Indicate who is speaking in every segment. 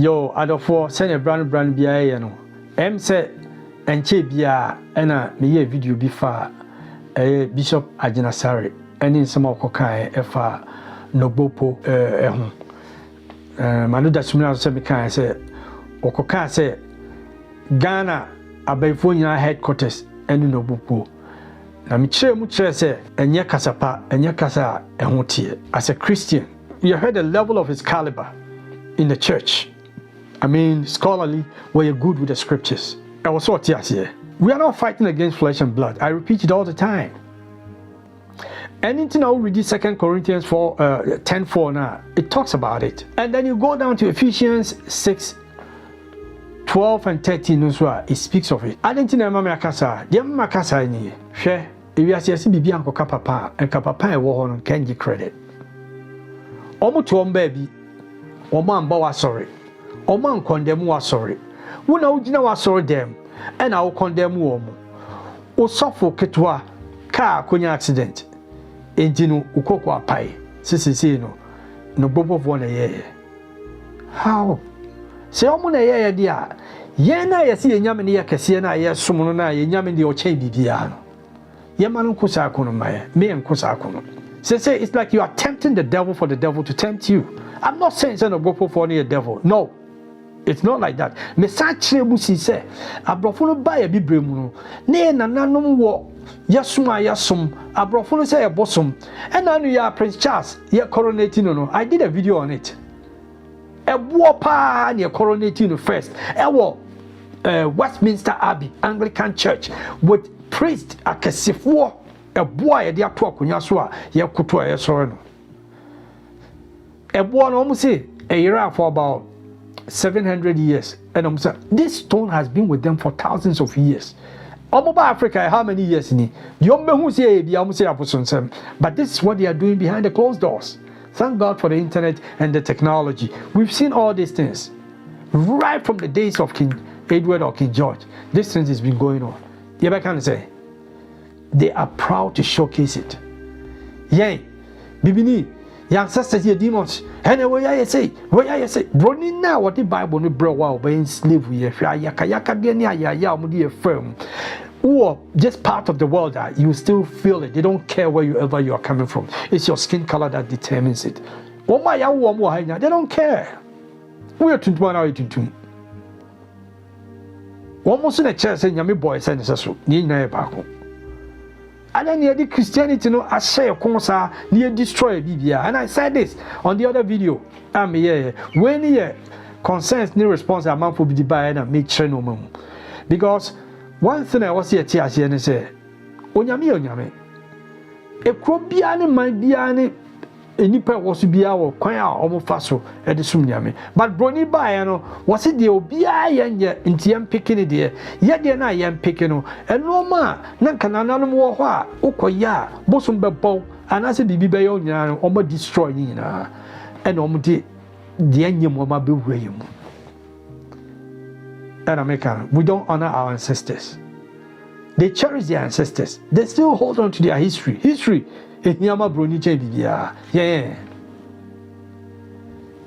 Speaker 1: Yo, adofo send a brand bia no. Say enche bia na me video bifa Bishop Ajinasare any some of kokai efa Nogokpo ho. Manu da sumina so me kan say okoka say Ghana abaifo nyina headquarters enu Nogokpo. Na me kire mu kire say enye kasapa enye kasa ho tie. As a Christian, you heard the level of his caliber in the church. I mean, scholarly, where you're good with the scriptures. I was so here. We are not fighting against flesh and blood. I repeat it all the time. Anything I will read 2 Corinthians 10:4 now, it talks about it. And then you go down to Ephesians 6:12 and 13 as well. It speaks of it. I didn't know Mama Kasa. The Mama Kasa ni share. If you are seeing Bibi Uncle Kapapa and Kapapa and Warhol can give credit. Omo to baby. Omo Mbawa sorry. Omo condemn was sorry. When I was sorry them, and I will condemn woman. O suffer ketwa car konya accident. Ejinu ukoko apai. Sisi no bobo one ye. How? Se omo na ye dia. Ye na ye si enyame ne ye kese na ye som no na ye nyame de o chen bibia no. Ye manu kusa akono maye. Me enkusa akono. Say it's like you are tempting the devil for the devil to tempt you. I'm not saying son of Nogokpo for a devil. No. It's not like that. Me sa kire mu si say abrofo no ba ya bibrem no ne nananom wo yasom abrofo no say e bosom and now you are Prince Charles ye coronating no. I did a video on it. E wo pa ne coronating no first. E wo Westminster Abbey Anglican Church with priest akesifo e boa ye de ato akonya so a ye koto ye soro no. E boa no almost say a year for about 700 years, and I'm saying this stone has been with them for thousands of years. About Africa, how many years in it? But this is what they are doing behind the closed doors. Thank God for the internet and the technology. We've seen all these things right from the days of King Edward or King George. This thing has been going on. You can say they are proud to showcase it. Yay, Bibini. Young sisters, your demons. Anyway, I say, running now what the Bible no bro wow being slave we yaka firm. Or just part of the world that you still feel it. They don't care wherever you are coming from. It's your skin color that determines it. They don't care. We are 21 hours 22. Almost in a church saying Yami boy send us so near back. And then the Christianity, no, I say, consa near destroy Bibia. And I said this on the other video. When he concerns no response, a man for be buy and make sure no mum. Because one thing I was here to and say, Onyame. A crobiani might be any nipa was to be our choir almost faso at the Sunyame. But Brony Bayano was it the Obia and yet in Tiam picking it there, yet then I am picking, and no ma, Nankanano more, Okoya, Bosom Bebo, and as a baby bayon, almost destroying and almost the Anyam Wama Bill William. And American, we don't honor our ancestors. They cherish their ancestors, they still hold on to their history. Enyama broni bibia yeah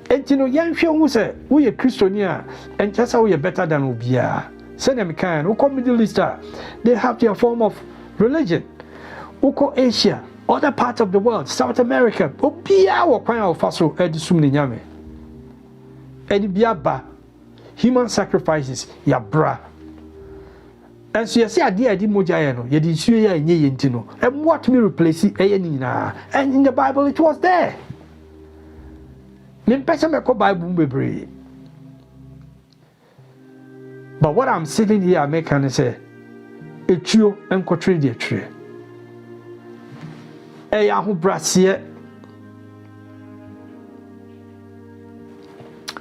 Speaker 1: entino yanhwe hu se we Christiania and just how we better than obia send them kind who come Middle East they have their form of religion uko Asia other parts of the world South America obia wo kwan of faso edisum ne nyame edi biaba human sacrifices ya bra. And so you see, I did Mojayano, you did see a yentino, and what me replace it, and in the Bible it was there. But what I'm sitting here, I make and say, a true and contrary the tree. A yahu brassier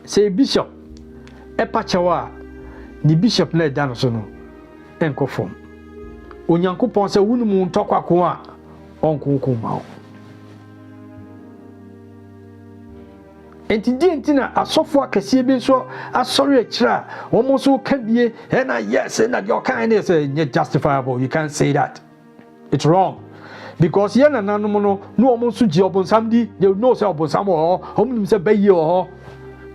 Speaker 1: say bishop, a pachawa, the bishop led down so. Enkofom Onyankopon se wunu mu ntokwa ko a onkunkum ma wo enti na asofo akese bi so asori akira wo mo so ka bie na yes na your kind is justifiable. You can't say that. It's wrong. Because ye na nanom no wo mo so ji obonsam di they know say obonsam ho nim say bayi ho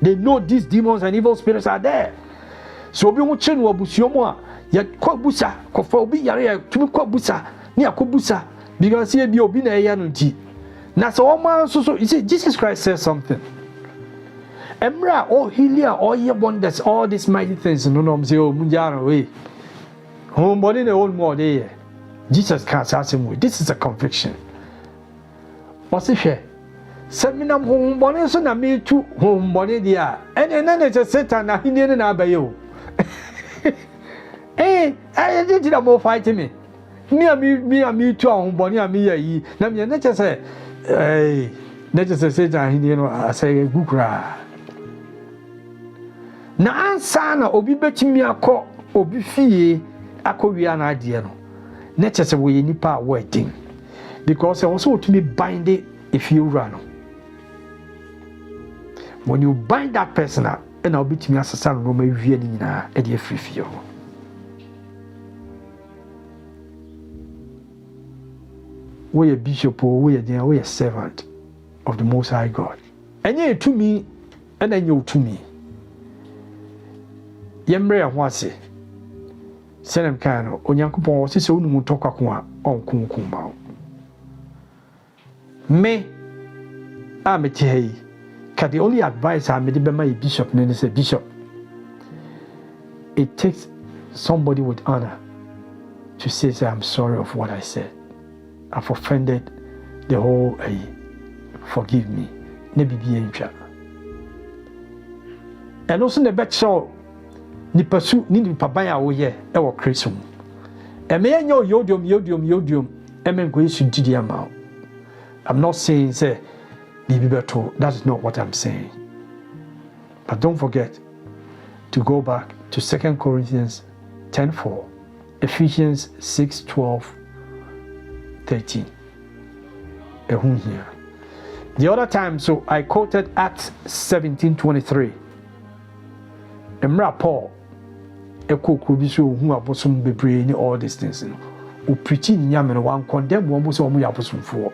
Speaker 1: They know these demons and evil spirits are there. So obi won chen wo busuomo a ya kwa busa kofa obi yare ya tumi kwa busa ni akobusa because here be obi na eya no nti. Na so man so you see Jesus Christ says something. Emra all healer all ye wonders all these mighty things no say oh munjara we. Home body na old more there. Jesus can't ask him. This is a conviction. What's it share? Seminam home body so na me too home body there. And then it's Satan na he didn't abayo. Hey, I did a more fighting me. Me too home body and me ye. Na me not just say hey, not just Satan he I say good cry. Na answer na obi betimi akọ obi fie akọ wi ana ade no. Na chese we nipa wedding because also to be bind it if you run. When you bind that person up, and I'll be to me as a son, no may be any at the free feel. We a bishop or we a servant of the Most High God. And you to me, and then you to me. Yemre wasi. Senem kano onyankopon sisi onu mu toka kwa onkunkum ba. Me ameti the only advice I made by bishop and say bishop. It takes somebody with honor to say I'm sorry of what I said. I've offended the whole forgive me. Nebi be and also the bet show ni pursue ni pabaya wo ye e wo Quayson. E me enyo yodium emen go isu didi ama. I'm not saying say that is not what I'm saying. But don't forget to go back to 2 Corinthians 10:4, Ephesians 6:12, 13. Here. The other time, so I quoted Acts 17:23. Emra Paul, who abosom bebre all these things. O preaching nyame one condemn one so omo abosom for.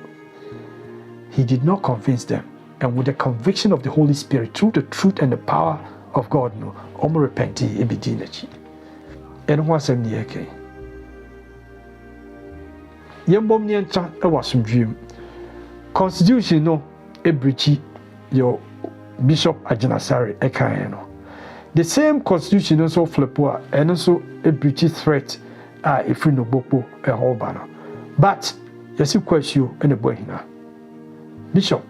Speaker 1: He did not convince them, and with the conviction of the Holy Spirit through the truth and the power of God, no, omo repenti ebidinachi. And what's in the eke? Yembom nienta e wasum dream. Constitution no ebrichi your Bishop Ajanasari ekaeno. The same constitution also flipua and also ebrichi threat if we Nogokpo e holbano. But yesi question and a boy hina. Bishop,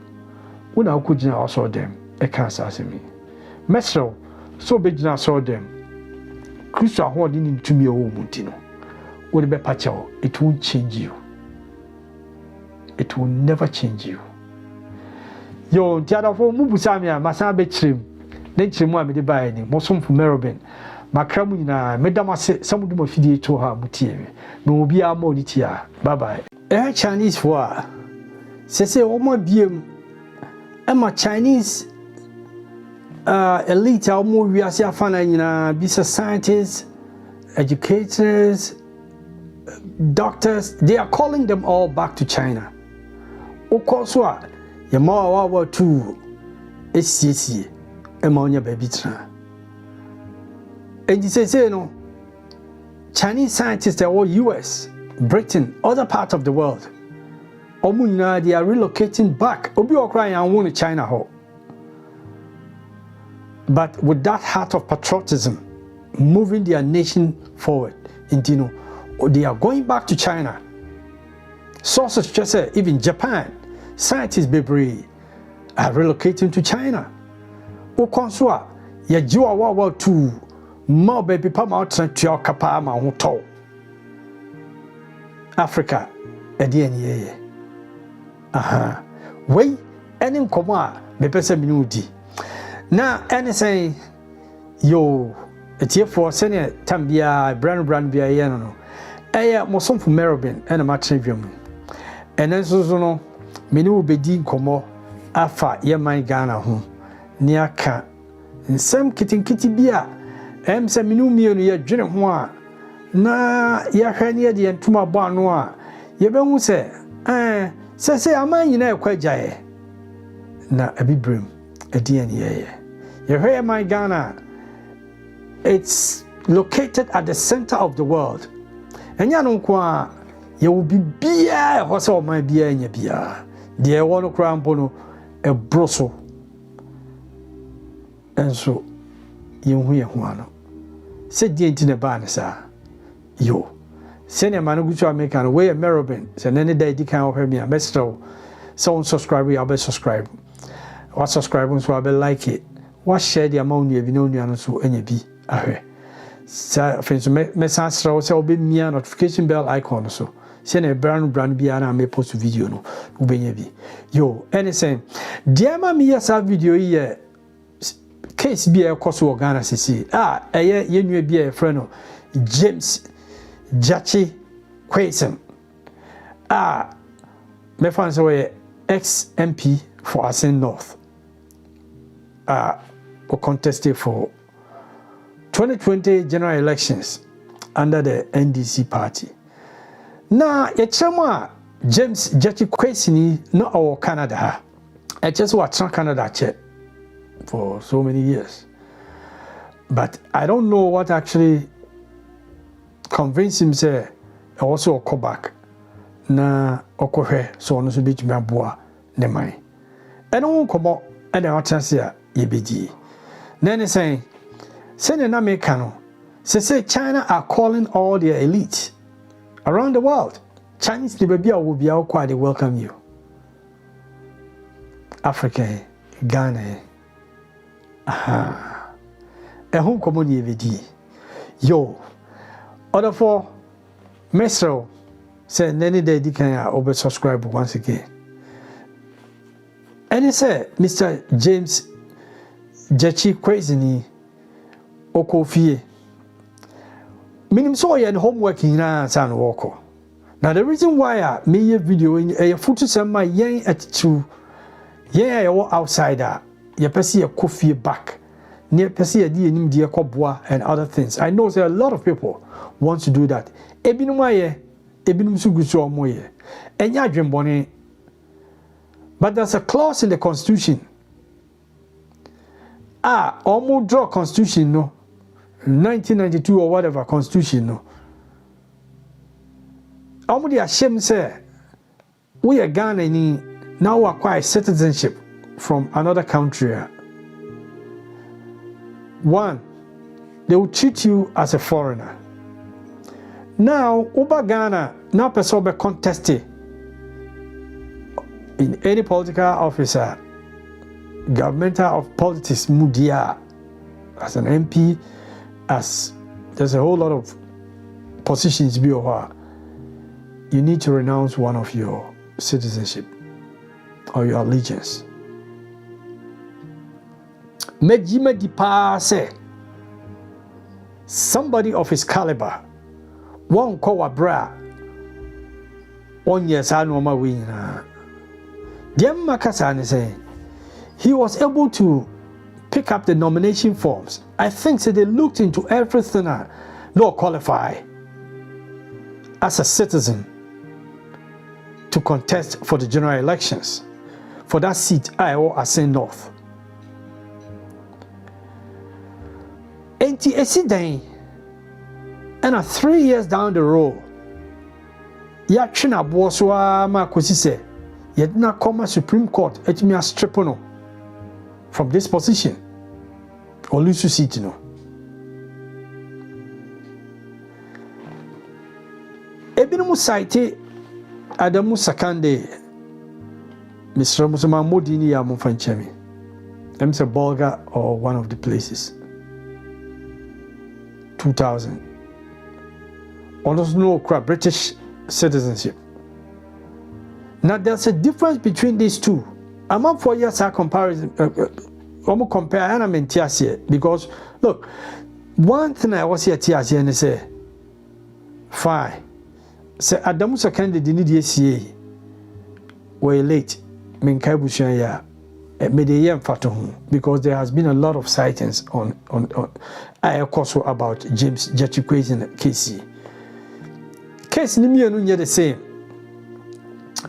Speaker 1: when I could now saw them, a cancer as me. Mesro, so big now saw them. Christian holding to me a woman, would be patcho, it won't change you. It will never change you. Yo, Tiada for Mubusamia, Masabe trim, then Chimwa me the buying, Mosom for Merobin, Macramina, Madame said some of them feed to her mutier, no be our moditia. Bye bye. A Chinese for. Say my BM and Chinese elite are more we are finding business scientists, educators, doctors, they are calling them all back to China. Of course, what? Your more War II SCC, ammonia baby. And you say, no, Chinese scientists are all US, Britain, other parts of the world. They are relocating back. Obi okra and won China ho. But with that heart of patriotism, moving their nation forward, they are going back to China. Sources just say even Japan, scientists Bebri are relocating to China. Okonswa, ya jiwa War II, more baby pama to kapa ma hoto. Africa, ediye. Way any coma, me pesa minudi. Now, anything yo, a tier for senior Tambia, brand bia yano. Aya mosom for Merobin and a matrivium. And then so menu be din como afa ye my Ghana home. Near ka in some kitty beer. Say menu me on your drink one. Na ya near the entuma bar noir. Ye be say, say, am I in a quajaye? Na a bibrim, a DNA. Yehweh my Ghana, it's located at the center of the world. And Yanunkwa, you will be beer, what's all my beer in your beer. Dear one crown bono, a broso. And so, you hear one. Said the internet banner, yo. Send a man who to make an way a merobin. Send any day you can offer me a message. So subscribe, I'll be subscribe. What subscribe so I'll be like it. What share the amount you have known so any be. So, message so be me a notification bell icon so. Send a brand be and I may post video no. Ubenyebi. Yo, anything. Dear me yes video here. Case be a course of Ghana CC. You be a friend James Gyakye Quayson. My fans were ex-MP for Ascent North. Were contested for 2020 general elections under the NDC party. Now, Yachama James Gyakye Quayson no our Canada. I just watched Canada check for so many years. But I don't know what actually convince him say also come back na okohwe so no so bitimi aboa ne man eno won komo e na chance a yebedi na ne say na America no say China are calling all their elite around the world. Chinese people will be out quite, they welcome you. Africa, Ghana, home community, yo. Other for Mesro said, any day you can over subscribe once again. And he said, Mr. James Gyakye Quayson Okofie. Minim so you homework in san woko. Now the reason why I made a video in a photo some my young attitude, yeah, outsider, you perceive a coffee back, near perceive dear cobwa and other things. I know there are a lot of people want to do that. Ebinum suguso moye, and ya dream bonnet. But there's a clause in the constitution. Almost draw constitution no. 1992 or whatever constitution no. Almost ashamed say we are Ghanaian now acquire citizenship from another country. One, they will treat you as a foreigner. Now, Uba Ghana now person be contested in any political officer, governmental of politics, Mudia, as an MP, as there's a whole lot of positions be over. You need to renounce one of your citizenship or your allegiance. Mejime Dipa say somebody of his caliber won't call a bra 1 year anoma win. Diam Makasane say he was able to pick up the nomination forms. I think so they looked into everything no qualify as a citizen to contest for the general elections for that seat Iowa Ascent North. NTSC and 3 years down the road, Yakshina Boswa Makosi say, yet not come Supreme Court et me a stripono from this position or lose seat no. Ebinu site Adamu Sakande Mr. Musama Modini ya Mufanchemi. I'm say Bulga or one of the places. 2000. Almost no British citizenship. Now there's a difference between these two. I'm up for years comparison. I'm compare and I'm in Tiasia because look, one thing I was here Tiasia and say, fine. Say Adamu Sakande didn't DCA. We're late. Minkaibushan ya. Medeyem Fatuhun because there has been a lot of sightings on also about James Gyakye Quayson case. Case ni me no the same.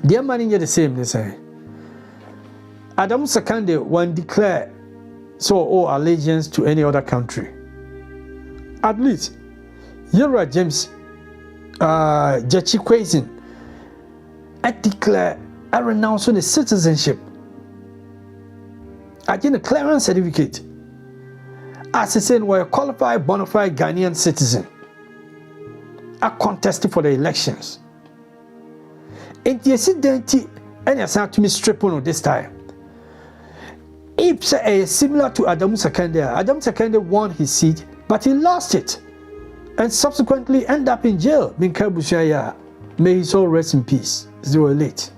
Speaker 1: Their money the same they say. Adamu Sakande one declare so owe allegiance to any other country. At least, Yura James Gyakye Quayson, I declare I renounce on the citizenship. I get a clearance certificate. As I said, we're a qualified, bona fide Ghanaian citizen. I contested for the elections. And the incident, and I said to me, strip on this time. If similar to Adamu Sekende won his seat, but he lost it and subsequently ended up in jail. May his soul rest in peace. 08.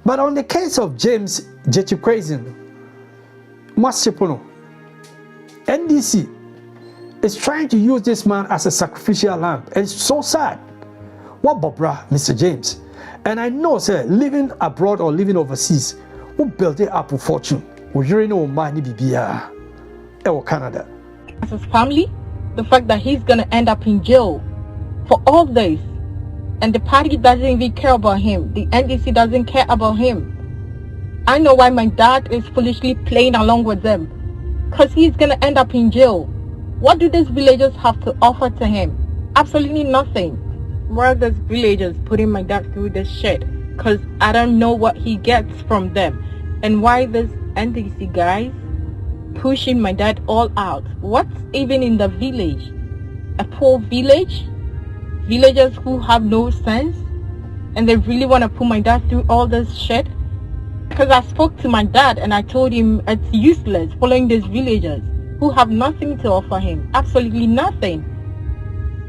Speaker 1: But on the case of James Gyakye Quayson, NDC is trying to use this man as a sacrificial lamb. And it's so sad. What Bobra, Mr. James? And I know, sir, living abroad or living overseas, who built it up with fortune? We really know money Bibia or Canada.
Speaker 2: As his family, the fact that he's gonna end up in jail for all this, and the party doesn't even care about him. The NDC doesn't care about him. I know why my dad is foolishly playing along with them, because he's gonna end up in jail. What do these villagers have to offer to him? Absolutely nothing. Why are those villagers putting my dad through this shit? Because I don't know what he gets from them. And why this NDC guys pushing my dad all out? What's even in the village? A poor village? Villagers who have no sense? And they really want to put my dad through all this shit? Because I spoke to my dad and I told him it's useless following these villagers who have nothing to offer him. Absolutely nothing.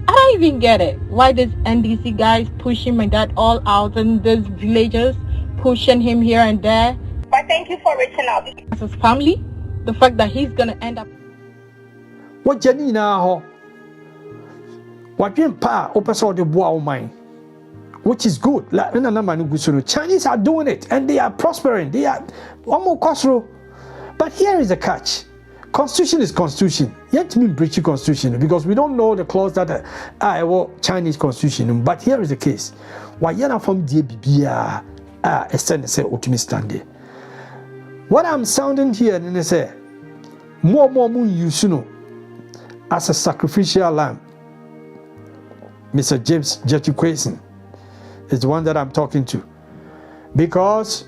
Speaker 2: I don't even get it. Why these NDC guys pushing my dad all out and these villagers pushing him here and there?
Speaker 3: But thank you for reaching out.
Speaker 2: As his family, the fact that he's gonna end up.
Speaker 1: What Jenny now? What you pa open the boa mine, which is good. Chinese are doing it and they are prospering. They are one more cost. But here is the catch. Constitution is constitution. Yet to me breach constitution because we don't know the clause that Chinese constitution. But here is the case. Why you not from DBBA extend say ultimate standing. What I'm sounding here and they say more moon use as a sacrificial lamb. Mr. James Gyakye Quayson is the one that I'm talking to. Because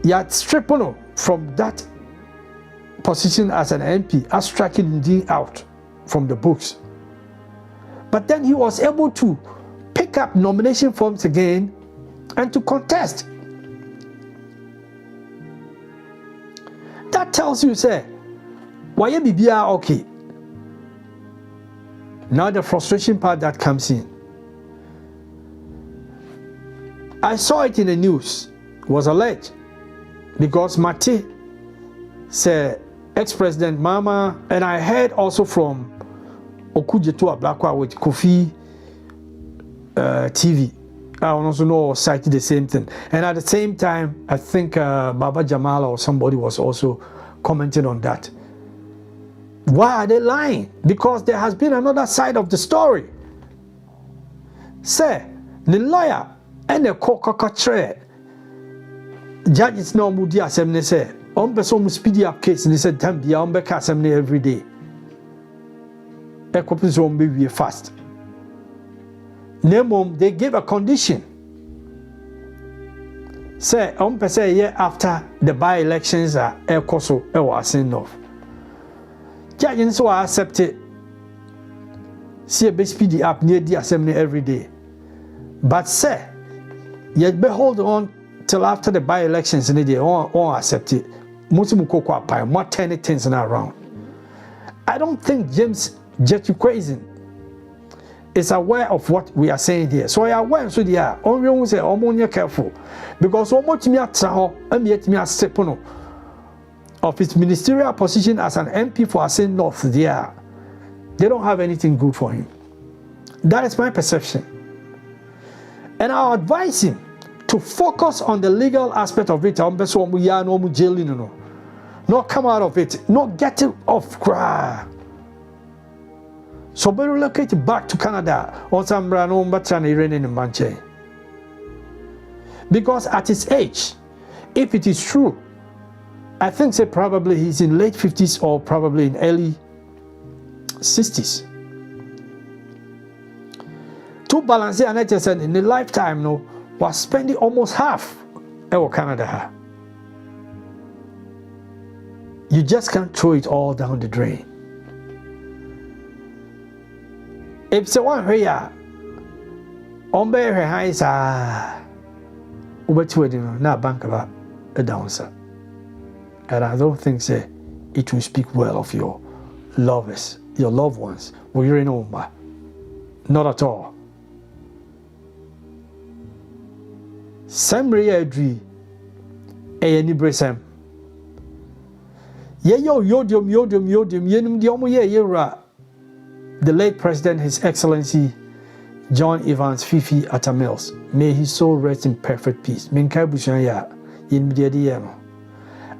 Speaker 1: you had stripped from that position as an MP, as striking him out from the books. But then he was able to pick up nomination forms again and to contest. That tells you, say, why you be okay? Now the frustration part that comes in. I saw it in the news. It was alleged because Mate said ex-president Mama, and I heard also from Okujetu Ablakwa with Kofi TV. I also know cited the same thing. And at the same time, I think Baba Jamal or somebody was also commenting on that. Why are they lying? Because there has been another side of the story. Say, the lawyer and the cockatre judges now mudi assembly say, person speedy up case and they said, time be on back assembly every day. A couple zone be fast. Name they gave a condition. Say, say year after the by-elections are a coso or sent off. Judges so I accept it. See a best speedy up near the assembly every day. But say, yet behold on till after the by-elections and they all accept it. Most of them more 10 things around. I don't think James Gyakye Quayson is aware of what we are saying here. So I are aware so they are only say omonya careful because almost me at Saho and yet me at Stepono of his ministerial position as an MP for Asen North there. They don't have anything good for him. That is my perception. And I'll advise him to focus on the legal aspect of it. Not come out of it. Not get it off. So be relocated back to Canada. Because at his age, if it is true I think say probably he's in late 50s or probably in early 60s. To balance and HSN in the lifetime no was spending almost half in Canada. You just can't throw it all down the drain. If someone here on be her highs over to na bank about a downside. And I don't think say it will speak well of your lovers, your loved ones. We're in Oma. Not at all. Samri Adri Ayani Bresem. Yodium Yenum Diomo Yera. The late President, His Excellency John Evans Fifi Atta Mills. May his soul rest in perfect peace. Minkai Bushaya Yin.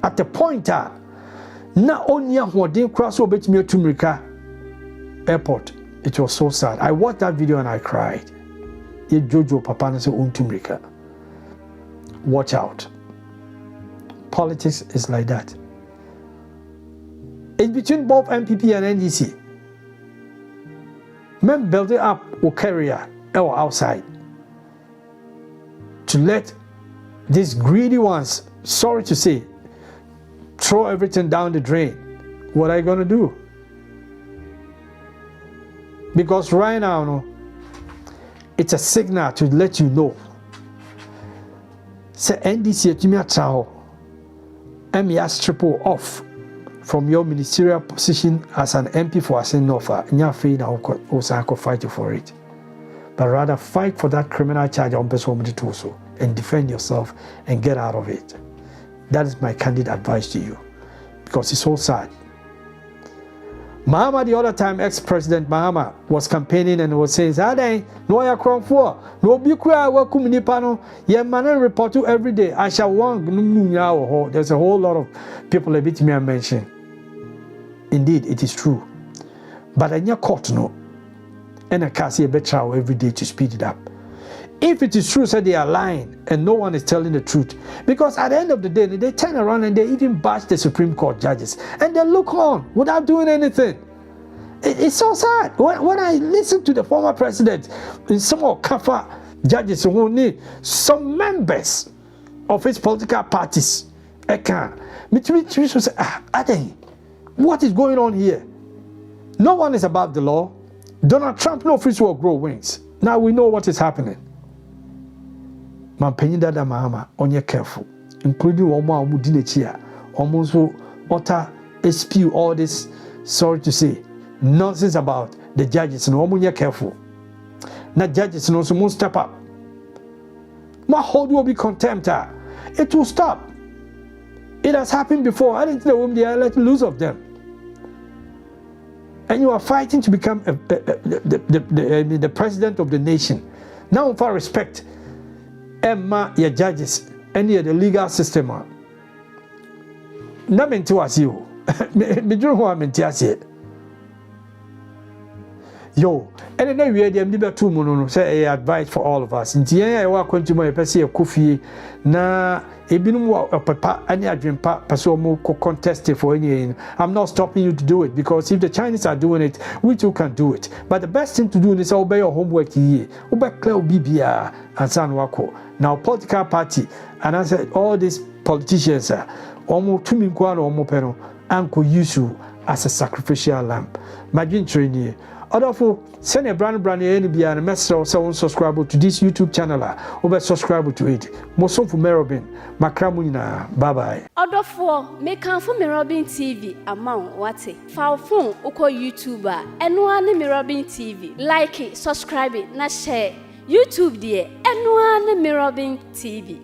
Speaker 1: At the point na only what they cross over to Tumrika Airport. It was so sad. I watched that video and I cried. Ye Jojo Papa na se Tumrika. Watch out. Politics is like that. It's between both NPP and NDC. Men build it up or carrier or outside to let these greedy ones, sorry to say, throw everything down the drain. What are you going to do? Because right now, no, it's a signal to let you know. Say NDC to me at triple off from your ministerial position as an MP for Asen Norfa. Nyafe na Osako fight for it. But rather fight for that criminal charge on person to and defend yourself and get out of it. That is my candid advice to you. Because it's so sad. Mahama the other time, ex-president Mahama was campaigning and was saying, no ya crown for, no be cry welcome nipano, ye man report to every day. I shall want there's a whole lot of people a bit me mention. Indeed, it is true. But in your court no, and I can't see a better every day to speed it up. If it is true, say they are lying and no one is telling the truth. Because at the end of the day, they turn around and they even bash the Supreme Court judges. And they look on without doing anything. It's so sad. When I listen to the former president, some of Kafa judges who need some members of his political parties, what is going on here? No one is above the law. Donald Trump no free will grow wings. Now we know what is happening. Man penyin dada Mahama, onye careful, including Oma Mudinechia, almost utter spew all this, sorry to say, nonsense about the judges. No, onye careful. Not judges, no, so won't step up. My hold will be contempt. It will stop. It has happened before. I didn't know they are let loose of them. And you are fighting to become the president of the nation. Now, for respect, Emma, your judges, and the legal system. Nothing to us, you. Me do what I mean to say. Yo, and then we had the Mdiba 2 mono say advice for all of us. In the end, I walk into my person, Kofi, na ebinum papa, any adrimpa, pasomo contest for any. I'm not stopping you to do it because if the Chinese are doing it, we too can do it. But the best thing to do is obey your homework here. Obey Cleo BBR and San Wako. Now, political party, and I said, all these politicians are almost 2 million or more, Uncle Yusu as a sacrificial lamb. Imagine training. Otherfore, send a brand and a message or someone subscribe to this YouTube channel or subscribe to it. Most for Merobin, Macramuna. Bye bye.
Speaker 4: Otherfore, make come for Merobin TV amount what it. File phone, Oko YouTuber, and one Merobin TV. Like it, subscribe it, na share. YouTube dear, and one Merobin TV.